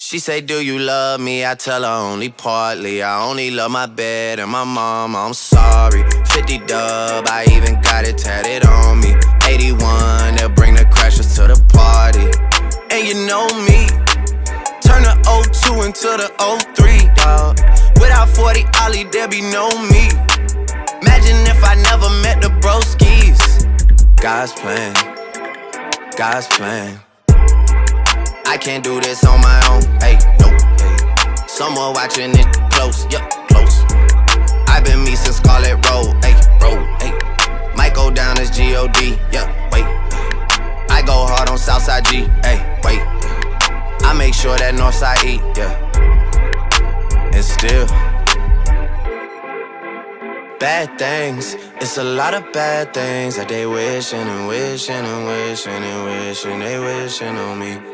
She say, do you love me? I tell her only partly. I only love my bed and my mom, I'm sorry. 50 dub, I even got it tatted on me. 81, they'll bring the crashers to the party. And you know me, turn the '02 into the '03, dawg. Without 40 Ollie, there be no me. Imagine if I never met the broskies. God's plan, God's plan. I can't do this on my own, hey, no, hey. Someone watching it close, yup, close. I've been me since Scarlet Road, hey, road, hey. Might go down as G.O.D., yeah, wait. I go hard on Southside G, hey, wait. I make sure that Northside eat, yeah. And still bad things, it's a lot of bad things that they wishing and wishing and wishing and wishing they wishing on me.